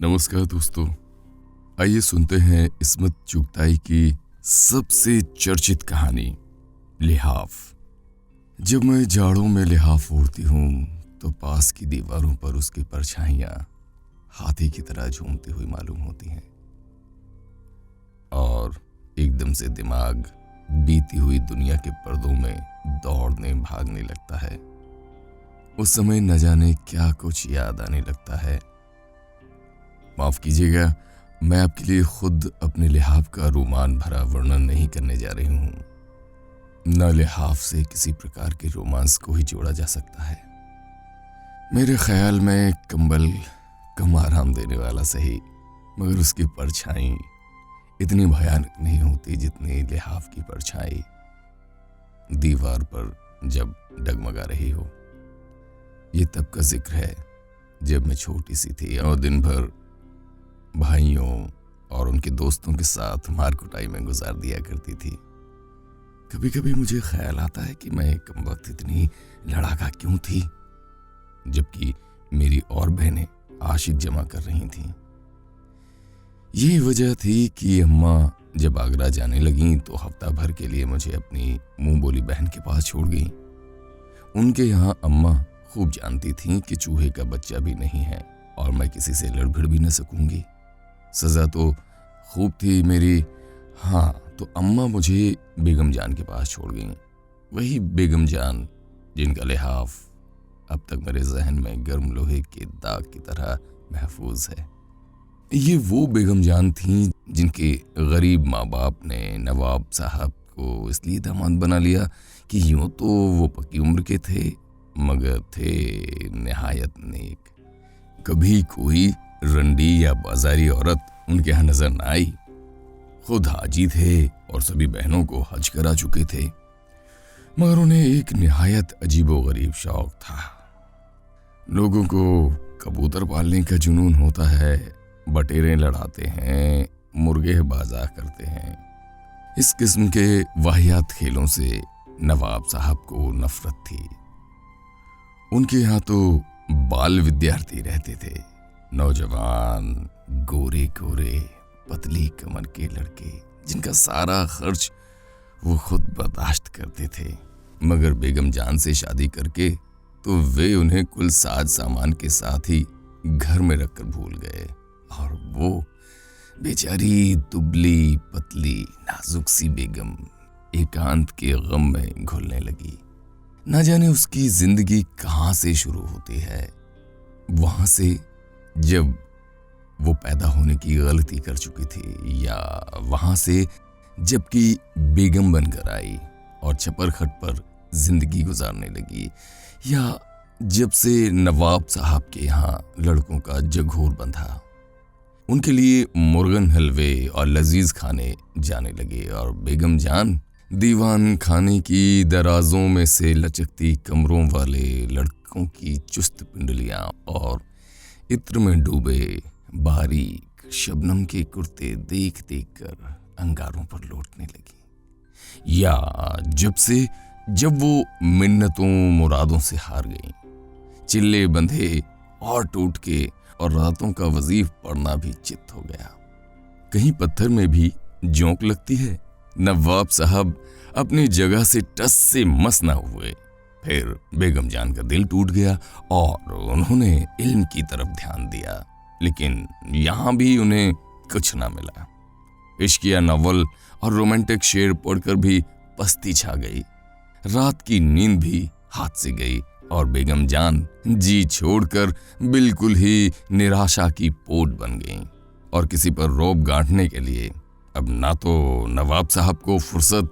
नमस्कार दोस्तों, आइए सुनते हैं इस्मत चुगताई की सबसे चर्चित कहानी लिहाफ। जब मैं जाड़ों में लिहाफ ओढ़ती हूँ तो पास की दीवारों पर उसकी परछाइयाँ हाथी की तरह झूमती हुई मालूम होती हैं और एकदम से दिमाग बीती हुई दुनिया के पर्दों में दौड़ने भागने लगता है। उस समय न जाने क्या कुछ याद आने लगता है। माफ कीजिएगा, मैं आपके लिए खुद अपने लिहाफ का रोमान भरा वर्णन नहीं करने जा रही हूँ। न लिहाफ से किसी प्रकार के रोमांस को ही जोड़ा जा सकता है। मेरे ख्याल में कंबल कम आराम देने वाला सही, मगर उसकी परछाई इतनी भयानक नहीं होती जितनी लिहाफ की परछाई दीवार पर जब डगमगा रही हो। ये तब का जिक्र है जब मैं छोटी सी थी और दिन भर भाइयों और उनके दोस्तों के साथ मार कुटाई में गुजार दिया करती थी। कभी कभी मुझे ख्याल आता है कि मैं कम वक्त इतनी लड़ाका क्यों थी, जबकि मेरी और बहनें आशिक जमा कर रही थीं। यही वजह थी कि अम्मा जब आगरा जाने लगीं तो हफ्ता भर के लिए मुझे अपनी मुंह बोली बहन के पास छोड़ गईं। उनके यहाँ अम्मा खूब जानती थीं कि चूहे का बच्चा भी नहीं है और मैं किसी से लड़ भिड़ भी न सकूंगी। सजा तो खूब थी मेरी। हाँ, तो अम्मा मुझे बेगम जान के पास छोड़ गईं। वही बेगम जान जिनका लिहाफ अब तक मेरे जहन में गर्म लोहे के दाग की तरह महफूज है। ये वो बेगम जान थीं जिनके गरीब माँ बाप ने नवाब साहब को इसलिए दामाद बना लिया कि यूं तो वो पक्की उम्र के थे, मगर थे निहायत नेक। कभी कोई रंडी या बाजारी औरत उनके यहाँ नजर न आई। खुद हाजी थे और सभी बहनों को हज करा चुके थे, मगर उन्हें एक निहायत अजीबो गरीब शौक था। लोगों को कबूतर पालने का जुनून होता है, बटेरें लड़ाते हैं, मुर्गे बाजा करते हैं। इस किस्म के वाहियात खेलों से नवाब साहब को नफरत थी। उनके यहाँ तो बाल विद्यार्थी रहते थे, नौजवान गोरे गोरे पतली कमर के लड़के जिनका सारा खर्च वो खुद बर्दाश्त करते थे। मगर बेगम जान से शादी करके तो वे उन्हें कुल साज सामान के साथ ही घर में रखकर भूल गए और वो बेचारी दुबली पतली नाजुक सी बेगम एकांत के गम में घुलने लगी। न जाने उसकी जिंदगी कहाँ से शुरू होती है, वहां से जब वो पैदा होने की गलती कर चुकी थी, या वहां से जबकि बेगम बनकर आई और छपर खट पर जिंदगी गुजारने लगी, या जब से नवाब साहब के यहाँ लड़कों का जगहोर बंधा। उनके लिए मुर्गन हलवे और लजीज खाने जाने लगे और बेगम जान दीवान खाने की दराजों में से लचकती कमरों वाले लड़कों की चुस्त पिंडलियां और इत्र में डूबे बारीक शबनम के कुर्ते देख देख कर अंगारों पर लौटने लगी। या जब वो मिन्नतों मुरादों से हार गईं, चिल्ले बंधे और टूट के और रातों का वजीफ पढ़ना भी चित्त हो गया। कहीं पत्थर में भी जोंक लगती है। नवाब साहब अपनी जगह से टस से मस न हुए। फिर बेगम जान का दिल टूट गया और उन्होंने इल्म की तरफ ध्यान दिया, लेकिन यहां भी उन्हें कुछ ना मिला। इश्किया नॉवल और रोमांटिक शेर पढ़कर भी पस्ती छा गई। रात की नींद भी हाथ से गई और बेगम जान जी छोड़कर बिल्कुल ही निराशा की पोट बन गईं और किसी पर रौब गांठने के लिए अब ना तो नवाब साहब को फुर्सत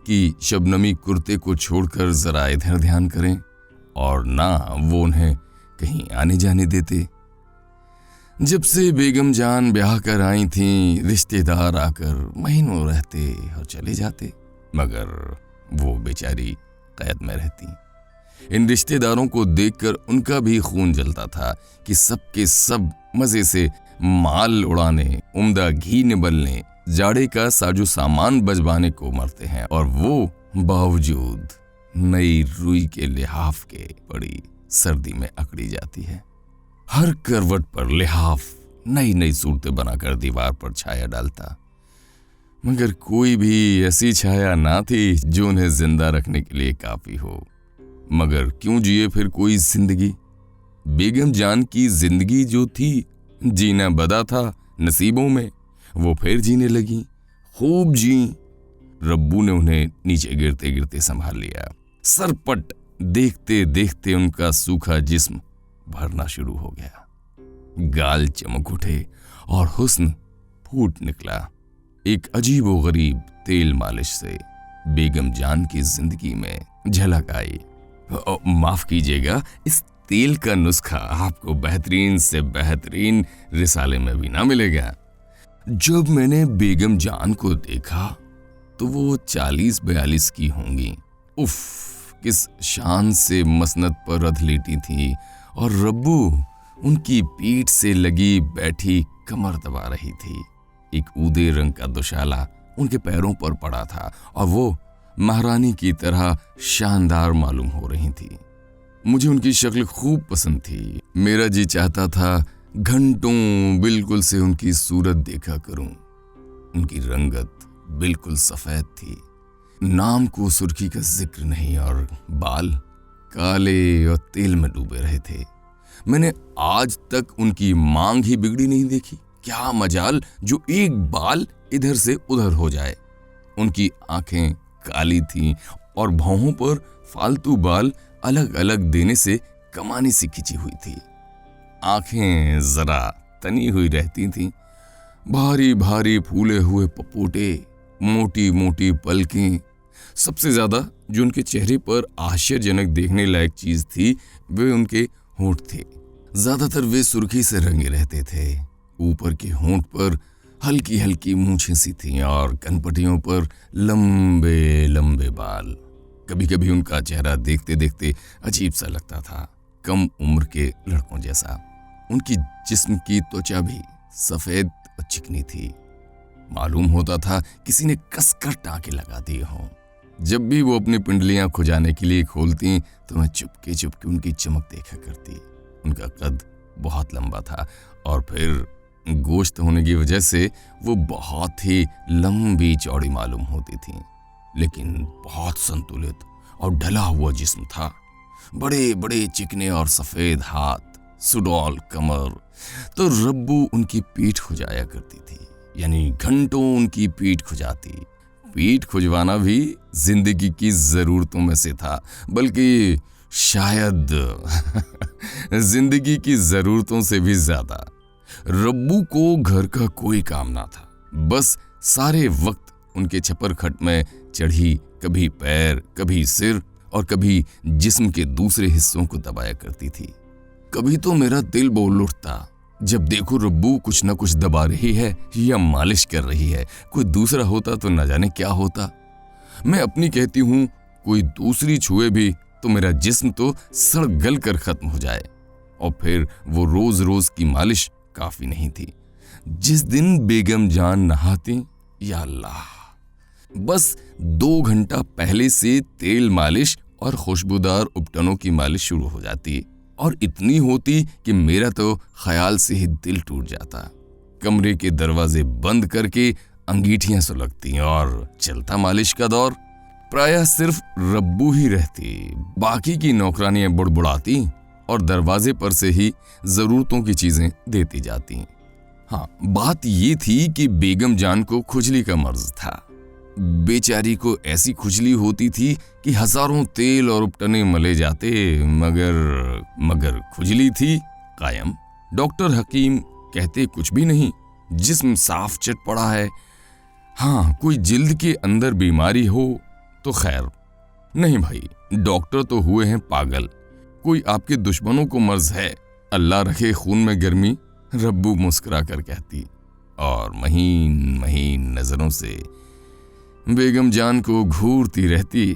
कि शबनमी कुर्ते को छोड़कर जरा इधर ध्यान करें और ना वो उन्हें कहीं आने जाने देते। जब से बेगम जान ब्याह कर आई थीं, रिश्तेदार आकर महीनों रहते और चले जाते, मगर वो बेचारी कैद में रहती। इन रिश्तेदारों को देखकर उनका भी खून जलता था कि सबके सब मजे से माल उड़ाने, उम्दा घी निबलने, जाड़े का साजो सामान बजवाने को मरते हैं और वो बावजूद नई रुई के लिहाफ के बड़ी सर्दी में अकड़ी जाती है। हर करवट पर लिहाफ नई नई सूरतें बनाकर दीवार पर छाया डालता, मगर कोई भी ऐसी छाया ना थी जो उन्हें जिंदा रखने के लिए काफी हो। मगर क्यों जिए फिर कोई जिंदगी? बेगम जान की जिंदगी जो थी, जीना बदा था नसीबों में, वो फिर जीने लगी, खूब जी। रब्बू ने उन्हें नीचे गिरते गिरते संभाल लिया। सरपट देखते देखते उनका सूखा जिस्म भरना शुरू हो गया, गाल चमक उठे और हुस्न फूट निकला। एक अजीबो गरीब तेल मालिश से बेगम जान की जिंदगी में झलक आई। माफ कीजिएगा, इस तेल का नुस्खा आपको बेहतरीन से बेहतरीन रिसाले में भी ना मिलेगा। जब मैंने बेगम जान को देखा तो वो 40-42 की होंगी। उफ, किस शान से मसनद पर रथ लेटी थी और रब्बू उनकी पीठ से लगी बैठी कमर दबा रही थी। एक ऊदे रंग का दुशाला उनके पैरों पर पड़ा था और वो महारानी की तरह शानदार मालूम हो रही थी। मुझे उनकी शक्ल खूब पसंद थी। मेरा जी चाहता था घंटों बिल्कुल से उनकी सूरत देखा करूं। उनकी रंगत बिल्कुल सफेद थी, नाम को सुर्खी का जिक्र नहीं, और बाल काले और तेल में डूबे रहे थे। मैंने आज तक उनकी मांग ही बिगड़ी नहीं देखी। क्या मजाल जो एक बाल इधर से उधर हो जाए। उनकी आंखें काली थीं और भौहों पर फालतू बाल अलग अलग देने से कमानी सी खिंची हुई थी। आंखें जरा तनी हुई रहती थीं। भारी भारी फूले हुए पपोटे, मोटी मोटी पलकें। सबसे ज्यादा जो उनके चेहरे पर आश्चर्यजनक देखने लायक चीज थी वे उनके होंठ थे। ज्यादातर वे सुर्खी से रंगे रहते थे। ऊपर के होंठ पर हल्की हल्की मूंछें सी थीं और कनपटियों पर लंबे लंबे बाल। कभी कभी उनका चेहरा देखते देखते अजीब सा लगता था, कम उम्र के लड़कों जैसा। उनकी जिस्म की त्वचा भी सफेद और चिकनी थी। मालूम होता था किसी ने कसकर टांके लगा दिए हों। जब भी वो अपनी पिंडलियां खुजाने के लिए खोलती तो मैं चुपके चुपके उनकी चमक देखा करती। उनका कद बहुत लंबा था और फिर गोश्त होने की वजह से वो बहुत ही लंबी चौड़ी मालूम होती थी, लेकिन बहुत संतुलित और ढला हुआ जिस्म था। बड़े बड़े चिकने और सफेद हाथ, सुडौल कमर। तो रब्बू उनकी पीठ खुजाया करती थी, यानी घंटों उनकी पीठ खुजाती। पीठ खुजवाना भी जिंदगी की जरूरतों में से था, बल्कि शायद जिंदगी की जरूरतों से भी ज्यादा। रब्बू को घर का कोई काम ना था, बस सारे वक्त उनके छपर खट में चढ़ी कभी पैर, कभी सिर और कभी जिस्म के दूसरे हिस्सों को दबाया करती थी। कभी तो मेरा दिल बोल उठता, जब देखो रब्बू कुछ न कुछ दबा रही है या मालिश कर रही है। कोई दूसरा होता तो न जाने क्या होता। मैं अपनी कहती हूँ, कोई दूसरी छुए भी तो मेरा जिस्म तो सड़ गल कर खत्म हो जाए। और फिर वो रोज रोज की मालिश काफी नहीं थी। जिस दिन बेगम जान नहाती, या अल्लाह, बस 2 घंटा पहले से तेल मालिश और खुशबूदार उपटनों की मालिश शुरू हो जाती, और इतनी होती कि मेरा तो ख्याल से ही दिल टूट जाता। कमरे के दरवाजे बंद करके अंगीठियां सुलगती और चलता मालिश का दौर। प्रायः सिर्फ रब्बू ही रहती, बाकी की नौकरानियां बुड़बुड़ाती और दरवाजे पर से ही जरूरतों की चीजें देती जाती। हाँ, बात ये थी कि बेगम जान को खुजली का मर्ज था। बेचारी को ऐसी खुजली होती थी कि हजारों तेल और उपटने मले जाते, मगर खुजली थी कायम। डॉक्टर हकीम कहते कुछ भी नहीं, जिस्म साफ चट पड़ा है। हाँ, कोई जिल्द के अंदर बीमारी हो तो खैर। नहीं भाई, डॉक्टर तो हुए हैं पागल। कोई आपके दुश्मनों को मर्ज है, अल्लाह रखे खून में गर्मी, रब्बू मुस्कुरा कर कहती और महीन महीन नजरों से बेगम जान को घूरती रहती।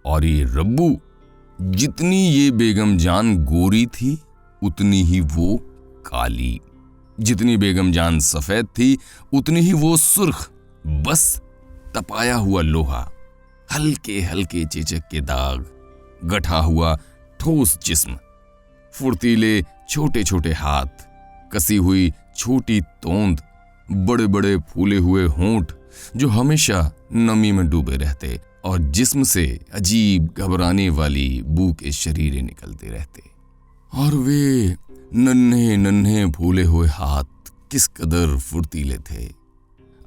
और ये रब्बू, जितनी ये बेगम जान गोरी थी उतनी ही वो काली, जितनी बेगम जान सफेद थी उतनी ही वो सुर्ख, बस तपाया हुआ लोहा, हल्के हल्के चेचक के दाग, गठा हुआ ठोस जिस्म, फुर्तीले छोटे छोटे हाथ, कसी हुई छोटी तोंद, बड़े बड़े फूले हुए होंठ जो हमेशा नमी में डूबे रहते और जिस्म से अजीब घबराने वाली बू के शरीरें निकलते रहते। और वे नन्हे नन्हे फूले हुए हाथ किस कदर फुर्तीले थे।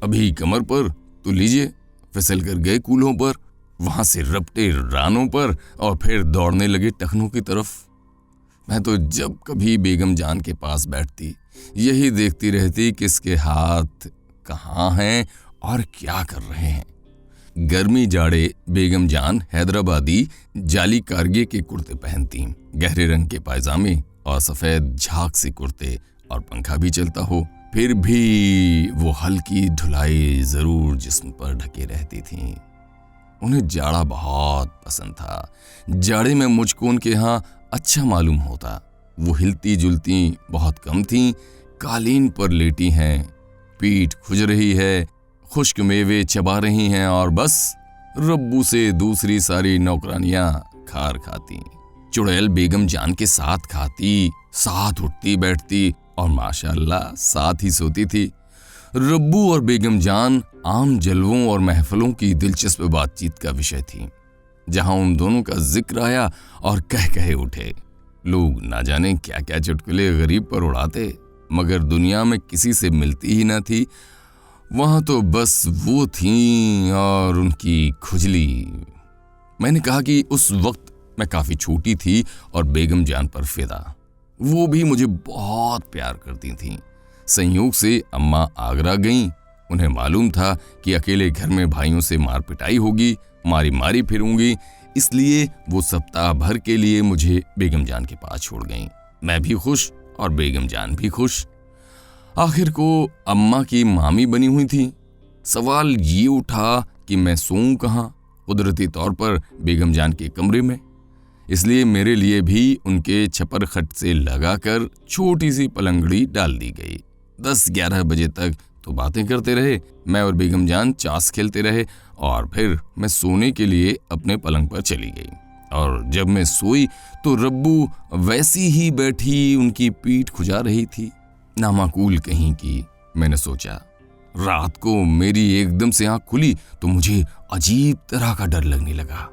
अभी कमर पर तो लीजिए फिसल कर गए कूल्हों पर, वहां से रपटे रानों पर और फिर दौड़ने लगे टखनों की तरफ। मैं तो जब कभी बेगम जान के पास बैठती यही देखती रहती कि इसके हाथ कहाँ हैं और क्या कर रहे हैं। गर्मी जाड़े बेगम जान हैदराबादी जाली कारगे के कुर्ते पहनती, गहरे रंग के पायजामे और सफेद झाग से कुर्ते, और पंखा भी चलता हो फिर भी वो हल्की धुलाई जरूर जिस्म पर ढके रहती थीं। उन्हें जाड़ा बहुत पसंद था। जाड़े में मुझको उनके यहाँ अच्छा मालूम होता। वो हिलती जुलती बहुत कम थीं, कालीन पर लेटी हैं, पीठ खुज रही है, खुश्क मेवे चबा रही हैं और बस रब्बू से दूसरी सारी नौकरानियां खार खाती। चुड़ैल बेगम जान के साथ खाती, साथ उठती बैठती और माशाअल्लाह साथ ही सोती थी। रब्बू और बेगम जान आम जलवों और महफलों की दिलचस्प बातचीत का विषय थी। जहां उन दोनों का जिक्र आया और कह कहे उठे, लोग ना जाने क्या क्या चुटकुले गरीब पर उड़ाते, मगर दुनिया में किसी से मिलती ही ना थी। वहां तो बस वो थीं और उनकी खुजली। मैंने कहा कि उस वक्त मैं काफी छोटी थी और बेगम जान पर फिदा। वो भी मुझे बहुत प्यार करती थीं। संयोग से अम्मा आगरा गईं। उन्हें मालूम था कि अकेले घर में भाइयों से मार पिटाई होगी, मारी मारी फिरूंगी, इसलिए वो सप्ताह भर के लिए मुझे बेगम जान के पास छोड़ गईं। मैं भी खुश और बेगम जान भी खुश। आखिर को अम्मा की मामी बनी हुई थी। सवाल ये उठा कि मैं सोऊं कहाँ। कुदरती तौर पर बेगम जान के कमरे में, इसलिए मेरे लिए भी उनके छपर खट से लगाकर छोटी सी पलंगड़ी डाल दी गई। 10-11 बजे तक तो बातें करते रहे, मैं और बेगम जान चास खेलते रहे और फिर मैं सोने के लिए अपने पलंग पर चली गई। और जब मैं सोई तो रब्बू वैसी ही बैठी उनकी पीठ खुजा रही थी। नामाकूल कहीं की। मैंने सोचा, रात को मेरी एकदम से आंख खुली तो मुझे अजीब तरह का डर लगने लगा।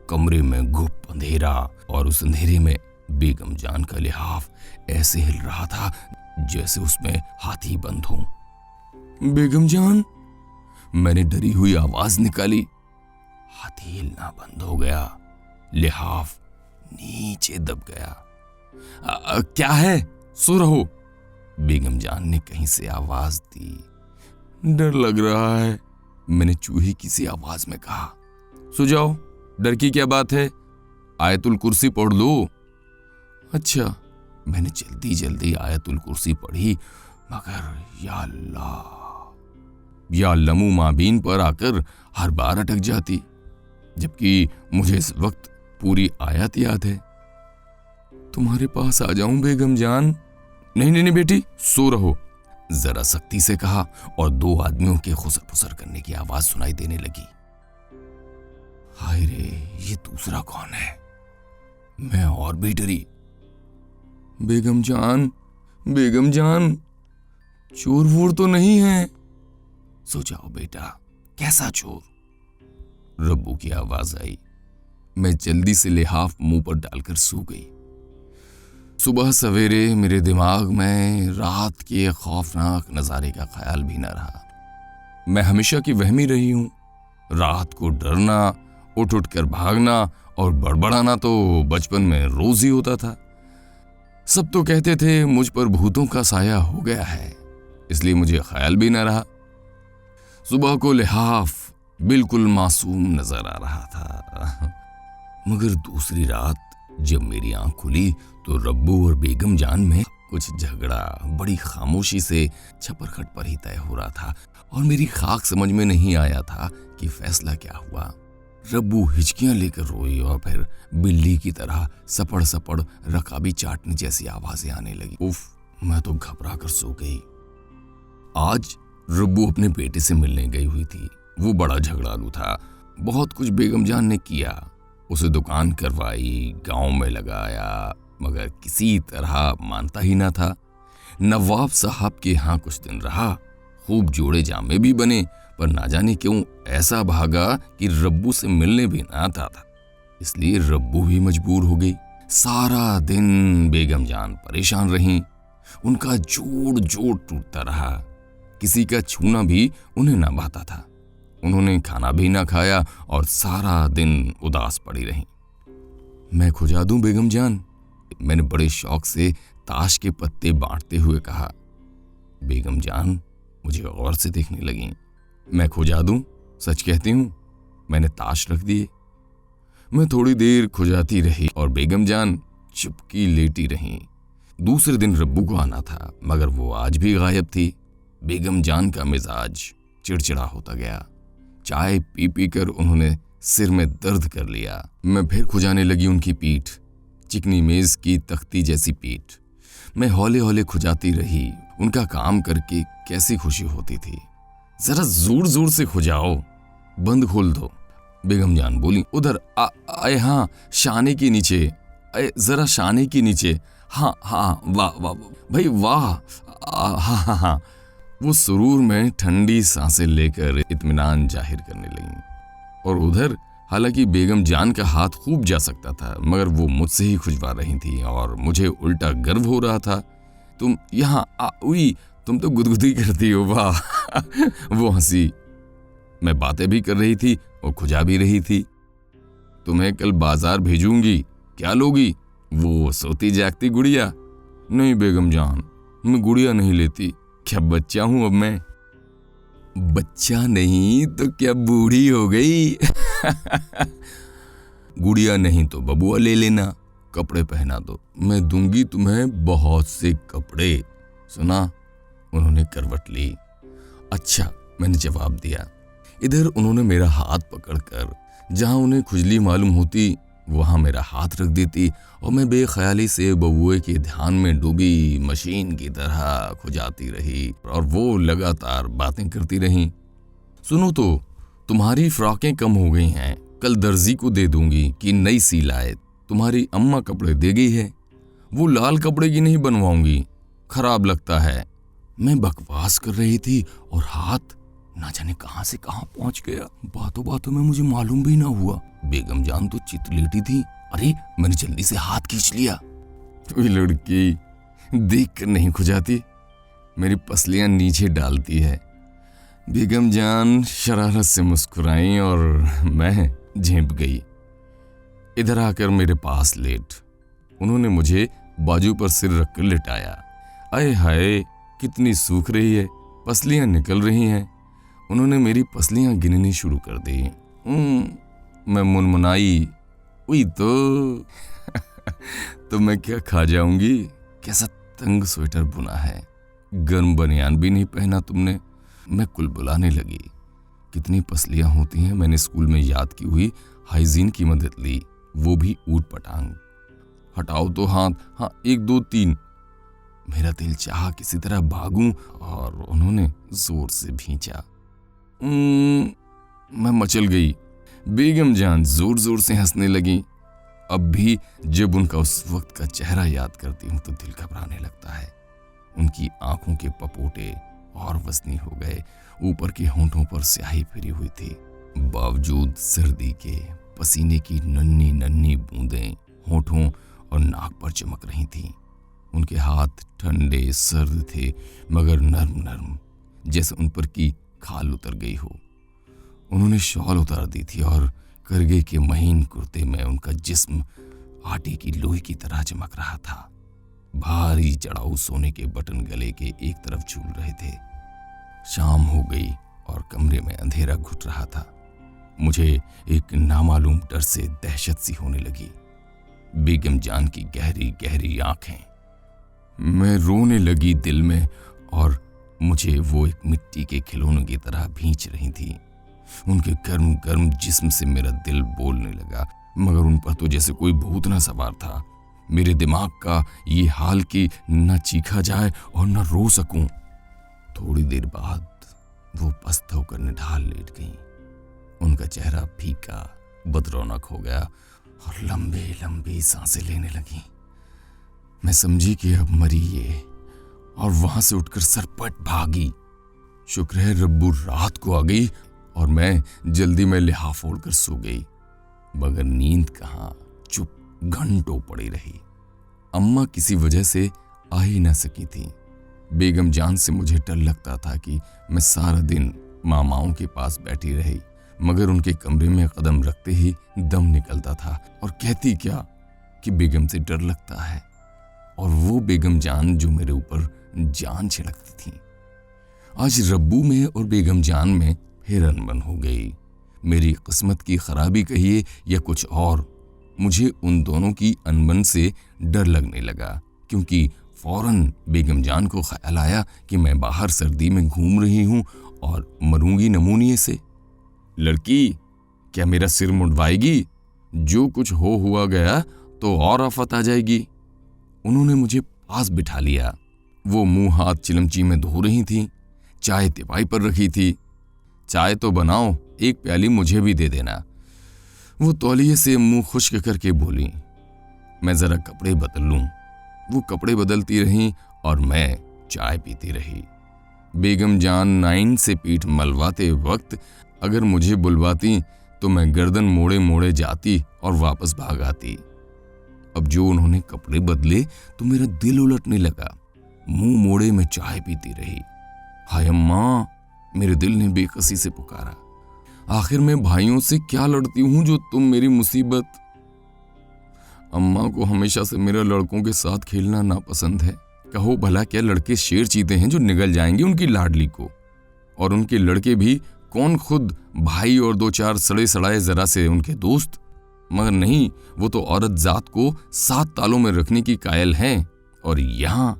कमरे में गुप अंधेरा और उस अंधेरे में बेगम जान का लिहाफ ऐसे हिल रहा था जैसे उसमें हाथी बंद हो। बेगम जान, मैंने डरी हुई आवाज निकाली। हाथी हिलना बंद हो गया, लिहाफ नीचे दब गया। क्या है, सो रहो, बेगम जान ने कहीं से आवाज दी। डर लग रहा है, मैंने चूही की सी आवाज में कहा। सो जाओ, डर की क्या बात है, आयतुल कुर्सी पढ़ लो। अच्छा, मैंने जल्दी जल्दी आयतुल कुर्सी पढ़ी, मगर या अल्लाह, या लमू माबीन पर आकर हर बार अटक जाती, जबकि मुझे इस वक्त पूरी आयत याद है। तुम्हारे पास आ जाऊं बेगम जान? नहीं नहीं नहीं बेटी, सो रहो, जरा सख्ती से कहा और 2 आदमियों के खुसर फुसर करने की आवाज सुनाई देने लगी। हाय रे, ये दूसरा कौन है? मैं और भी डरी। बेगम जान, बेगम जान, चोर वोर तो नहीं है? सो जाओ बेटा। कैसा चोर? रब्बू की आवाज आई। मैं जल्दी से लिहाफ मुंह पर डालकर सो गई। सुबह सवेरे मेरे दिमाग में रात के खौफनाक नजारे का ख्याल भी न रहा। मैं हमेशा की वहमी रही हूं। रात को डरना, उठ उठ कर भागना और बड़बड़ाना तो बचपन में रोज ही होता था। सब तो कहते थे मुझ पर भूतों का साया हो गया है, इसलिए मुझे ख्याल भी न रहा। सुबह को लिहाफ बिल्कुल मासूम नजर आ रहा था, मगर दूसरी रात जब मेरी आंख खुली तो रब्बू और बेगम जान में कुछ झगड़ा बड़ी खामोशी से छपरखट पर ही तय हो रहा था और मेरी खाक समझ में नहीं आया था कि फैसला क्या हुआ। रब्बू हिचकियां लेकर रोई और फिर बिल्ली की तरह सपड़ सपड़ रकाबी चाटने जैसी आवाजें आने लगी। उफ, मैं तो घबरा कर सो गई। आज रब्बू अपने बेटे से मिलने गई हुई थी। वो बड़ा झगड़ालू था। बहुत कुछ बेगम जान ने किया, उसे दुकान करवाई, गांव में लगाया, मगर किसी तरह मानता ही ना था। नवाब साहब के यहाँ कुछ दिन रहा, खूब जोड़े जामे भी बने, पर ना जाने क्यों ऐसा भागा कि रब्बू से मिलने भी ना आता था। इसलिए रब्बू भी मजबूर हो गई। सारा दिन बेगम जान परेशान रहीं। उनका जोड़ जोड़ टूटता रहा। किसी का छूना भी उन्हें ना भाता था। उन्होंने खाना भी ना खाया और सारा दिन उदास पड़ी रहीं। मैं खुजा दूं बेगम जान? मैंने बड़े शौक से ताश के पत्ते बांटते हुए कहा। बेगम जान मुझे गौर से देखने लगी। मैं खुजा दूं? सच कहती हूं। मैंने ताश रख दिए। मैं थोड़ी देर खुजाती रही और बेगम जान चुपकी लेटी रहीं। दूसरे दिन रब्बू को आना था, मगर वो आज भी गायब थी। बेगम जान का मिजाज चिड़चिड़ा होता गया। चाय पी पी कर उन्होंने सिर में दर्द कर लिया। मैं फिर खुजाने लगी उनकी पीठ, चिकनी मेज की तख्ती जैसी पीठ। मैं हौले हौले खुजाती रही। उनका काम करके कैसी खुशी होती थी। जरा जोर जोर से खुजाओ, बंद खोल दो। बेगम जान बोली, उधर आए, हाँ शाने के नीचे, अरे जरा शाने के नीचे। हाँ हाँ, वाह वाह भाई वाह, हाँ हाँ हाँ। वो सुरूर में ठंडी सांसें लेकर इत्मीनान जाहिर करने लगी। और उधर हालांकि बेगम जान का हाथ खूब जा सकता था, मगर वो मुझसे ही खुजवा रही थी और मुझे उल्टा गर्व हो रहा था। तुम यहाँ उई, तुम तो गुदगुदी करती हो, वाह। वो हंसी। मैं बातें भी कर रही थी और खुजा भी रही थी। तुम्हें कल बाजार भेजूंगी, क्या लोगी? वो सोती जागती गुड़िया? नहीं बेगम जान, मैं गुड़िया नहीं लेती। क्या बच्चा हूं अब मैं? बच्चा नहीं तो क्या बूढ़ी हो गई? गुड़िया नहीं तो बबुआ ले लेना, कपड़े पहना दो, मैं दूंगी तुम्हें बहुत से कपड़े। सुना? उन्होंने करवट ली। अच्छा, मैंने जवाब दिया। इधर उन्होंने मेरा हाथ पकड़कर जहां उन्हें खुजली मालूम होती वहां मेरा हाथ रख देती और मैं बेख्याली से बबुए के ध्यान में डूबी मशीन की तरह खुजाती रही और वो लगातार बातें करती रहीं। सुनो तो, तुम्हारी फ्रॉकें कम हो गई हैं, कल दर्जी को दे दूंगी कि नई सी लाए। तुम्हारी अम्मा कपड़े दे गई है, वो लाल कपड़े की नहीं बनवाऊंगी, खराब लगता है। मैं बकवास कर रही थी और हाथ ना जाने कहां से कहां पहुंच गया। बातों बातों में मुझे मालूम भी ना हुआ। बेगम जान तो चित लेटी थी। अरे, मैंने जल्दी से हाथ खींच लिया। कोई लड़की देख कर नहीं खुजाती, मेरी पसलियां नीचे डालती है। बेगम जान शरारत से मुस्कुराई और मैं झेंप गई। इधर आकर मेरे पास लेट उन्होंने मुझे बाजू पर सिर रखकर लिटाया। अरे हाय, कितनी सूख रही है, पसलियां निकल रही हैं। उन्होंने मेरी पसलियां गिननी शुरू कर दी। मैं मुनमुनाई, हुई तो मैं क्या खा जाऊंगी? कैसा तंग स्वेटर बुना है, गर्म बनियान भी नहीं पहना तुमने। मैं कुलबुलाने लगी। कितनी पसलियां होती हैं, मैंने स्कूल में याद की हुई हाइजीन की मदद ली, वो भी ऊट पटांग। हटाओ तो हाथ, हाँ 1 2 3। मेरा दिल चाहा किसी तरह भागूं और उन्होंने जोर से भींचा। मैं मचल गई। बेगम जान जोर जोर से हंसने लगी। अब भी जब उनका उस वक्त का चेहरा याद करती हूँ तो दिल घबराने लगता है। उनकी आंखों के पपोटे और वजनी हो गए, ऊपर के होंठों पर स्याही फिरी हुई थी। बावजूद सर्दी के पसीने की नन्ही नन्ही बूंदें होंठों और नाक पर चमक रही थीं। उनके हाथ ठंडे सर्द थे मगर नर्म नर्म, जैसे उन पर की खाल उतर गई हो। उन्होंने शॉल उतार दी थी और करगे के महीन कुर्ते में उनका जिस्म आटे की लोई की तरह चमक रहा था। भारी जड़ाऊ सोने के बटन गले के एक तरफ झूल रहे थे। शाम हो गई और कमरे में अंधेरा घुट रहा था। मुझे एक नामालूम डर से दहशत सी होने लगी। बेगम जान की गहरी गहरी आंखें। मैं रोने लगी दिल में और मुझे वो एक मिट्टी के खिलौनों की तरह भींच रही थी। उनके गर्म गर्म जिस्म से मेरा दिल बोलने लगा, मगर उन पर तो जैसे कोई भूत न सवार था। मेरे दिमाग का ये हाल कि न चीखा जाए और न रो सकूं। थोड़ी देर बाद वो पस्त होकर निढाल लेट गईं। उनका चेहरा फीका बदरौनक हो गया और लंबी लंबी सांसें लेने लगी। मैं समझी कि अब मरी ये और वहां से उठकर सरपट भागी। शुक्र है रब्बू रात को आ गई और मैं जल्दी में लिहाफ ओढ़कर सो गई, मगर नींद कहाँ, चुप घंटों पड़ी रही। अम्मा किसी वजह से आ ही न सकी थी। बेगम जान से मुझे डर लगता था कि मैं सारा दिन मामाओं के पास बैठी रही, मगर उनके कमरे में कदम रखते ही दम निकलता था। और कहती क्या कि बेगम से डर लगता है, और वो बेगम जान जो मेरे ऊपर जान छिड़कती थी। आज रब्बू में और बेगम जान में फिर अनबन हो गई। मेरी किस्मत की खराबी कहिए या कुछ और, मुझे उन दोनों की अनबन से डर लगने लगा, क्योंकि फौरन बेगम जान को ख्याल आया कि मैं बाहर सर्दी में घूम रही हूं और मरूंगी नमूनिये से। लड़की, क्या मेरा सिर मुंडवाएगी? जो कुछ हो हुआ गया तो और आफत आ जाएगी। उन्होंने मुझे पास बिठा लिया। वो मुंह हाथ चिलमची में धो रही थी, चाय तिपाई पर रखी थी। चाय तो बनाओ, एक प्याली मुझे भी दे देना। वो तौलिए से मुंह खुश्क करके बोली, मैं जरा कपड़े बदल लूं। वो कपड़े बदलती रहीं और मैं चाय पीती रही। बेगम जान नाइन से पीठ मलवाते वक्त अगर मुझे बुलवाती तो मैं गर्दन मोड़े मोड़े जाती और वापस भाग आती। अब जो उन्होंने कपड़े बदले तो मेरा दिल उलटने लगा। मुंह मोड़े मैं चाय पीती रही। हाय अम्मा, मेरे दिल ने बेकसी से पुकारा, आखिर मैं भाइयों से क्या लड़ती हूं जो तुम मेरी मुसीबत। अम्मा को हमेशा से मेरे लड़कों के साथ खेलना नापसंद है। कहो भला क्या लड़के शेर चीते हैं जो निगल जाएंगे उनकी लाडली को, और उनके लड़के भी कौन, खुद भाई और दो चार सड़े सड़ाए जरा से उनके दोस्त। मगर नहीं, वो तो औरत जात को 7 तालों में रखने की कायल हैं। और यहां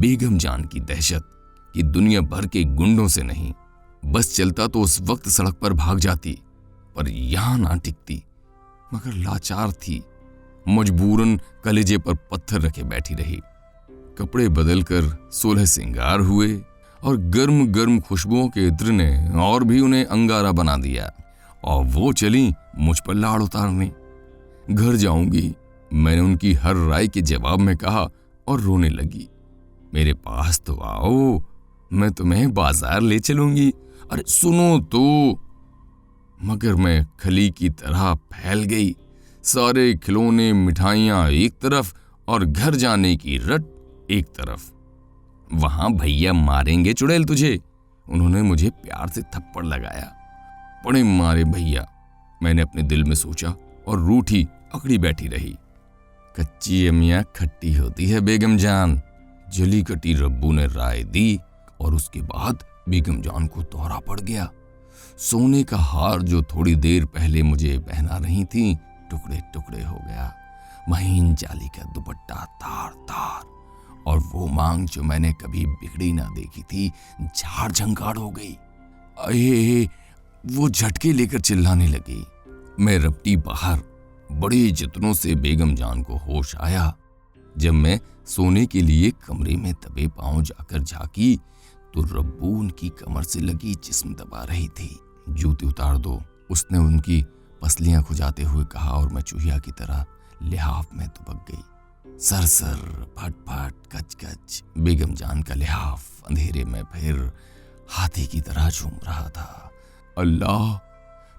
बेगम जान की दहशत कि दुनिया भर के गुंडों से नहीं, बस चलता तो उस वक्त सड़क पर भाग जाती, पर यहां ना टिकती। मगर लाचार थी, मजबूरन कलेजे पर पत्थर रखे बैठी रही। कपड़े बदलकर 16 सिंगार हुए और गर्म गर्म खुशबुओं के इत्र ने और भी उन्हें अंगारा बना दिया, और वो चली मुझ पर लाड़ उतारने। घर जाऊंगी, मैंने उनकी हर राय के जवाब में कहा और रोने लगी। मेरे पास तो आओ, मैं तुम्हें बाजार ले चलूंगी। अरे सुनो तो। मगर मैं खली की तरह फैल गई। सारे खिलौने मिठाइयां एक तरफ और घर जाने की रट एक तरफ। वहां भैया मारेंगे चुड़ैल तुझे, उन्होंने मुझे प्यार से थप्पड़ लगाया। बड़े मारे भैया, मैंने अपने दिल में सोचा और रूठी अकड़ी बैठी रही। कच्ची अमियां खट्टी होती है बेगम जान, जली कटी रब्बू ने राय दी। और उसके बाद बेगम जान को दौरा पड़ गया। सोने का हार जो थोड़ी देर पहले मुझे पहना रही थी, टुकड़े टुकड़े हो गया। महीन जाली का दुपट्टा तार तार, और वो मांग जो मैंने कभी बिगड़ी ना देखी थी, झाड़ झंकाड़ हो गई। अये, वो झटके लेकर चिल्लाने लगी। मैं रपटी बाहर। बड़े जतनों से बेगम जान को होश आया। जब मैं सोने के लिए कमरे में दबे पांव जाकर झांकी तो रब्बू उनकी कमर से लगी जिस्म दबा रही थी। जूते उतार दो, उसने उनकी पसलियां खुजाते हुए कहा, और मैं चूहिया की तरह लिहाफ में दुबक गई। सर सर, फट फट, कच कच। बेगम जान का लिहाफ अंधेरे में फिर हाथी की तरह झूम रहा था। अल्लाह,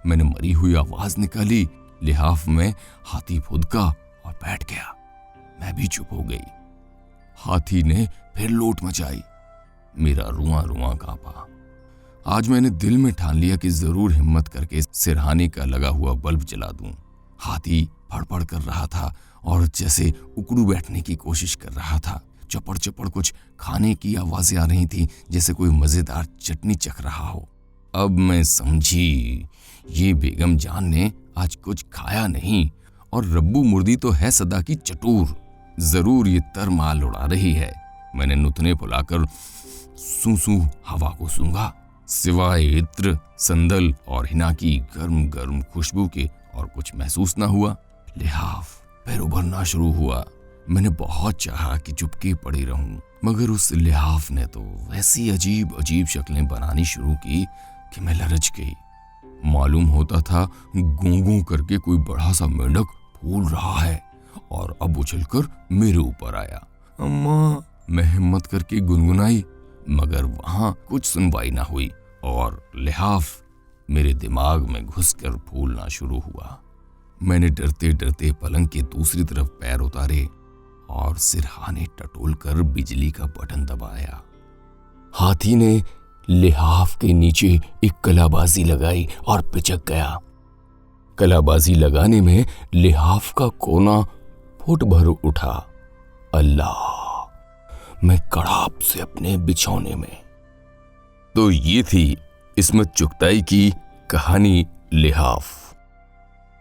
मैंने मरी हुई आवाज निकाली। लिहाफ में हाथी फुदका और बैठ गया। मैं भी चुप हो गई। हाथी ने फिर लोट मचाई। मेरा रुआं रुआं कांपा। आज मैंने दिल में ठान लिया कि जरूर हिम्मत करके सिरहाने का लगा हुआ बल्ब जला दूं। हाथी फड़फड़ कर रहा था और जैसे उकड़ू बैठने की कोशिश कर रहा था। चपड़ चपड़ कुछ खाने की आवाजें आ रही थी, जैसे कोई मजेदार चटनी चख रहा हो। अब मैं समझी, ये बेगम जान ने आज कुछ खाया नहीं, और रब्बू मुर्दी तो है सदा की चतुर, जरूर ये तर माल उड़ा रही है। मैंने नुतने फुलाकर सूं हवा को सूंघा। सिवाय इत्र, संदल और हिना की गर्म गर्म खुशबू के और कुछ महसूस न हुआ। लिहाफ फिर उभरना शुरू हुआ। मैंने बहुत चाहा कि चुपके पड़े रहूं, मगर उस लिहाफ ने तो वैसी अजीब अजीब शक्लें बनानी शुरू की कि मैं लरझ गई। मालूम होता था गूं गूं करके कोई बड़ा सा मेंढक फूल रहा है, और अब उछलकर मेरे ऊपर आया। अम्मा, मैं हिम्मत करके गुनगुनाई, मगर वहां कुछ सुनवाई ना हुई और लिहाफ मेरे दिमाग में घुसकर फूलना शुरू हुआ। मैंने डरते डरते पलंग के दूसरी तरफ पैर उतारे और सिरहाने टटोलकर बिजली का बटन दबाया। हाथी ने लिहाफ के नीचे एक कलाबाजी लगाई और पिचक गया। कलाबाजी लगाने में लिहाफ का कोना फुट भर उठा। अल्लाह, मैं कड़ाप से अपने बिछौने में। तो ये थी इस्मत चुगताई की कहानी लिहाफ।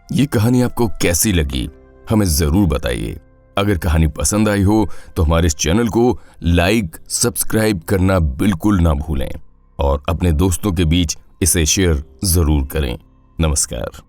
ये कहानी आपको कैसी लगी हमें जरूर बताइए। अगर कहानी पसंद आई हो तो हमारे इस चैनल को लाइक सब्सक्राइब करना बिल्कुल ना भूलें और अपने दोस्तों के बीच इसे शेयर जरूर करें। नमस्कार।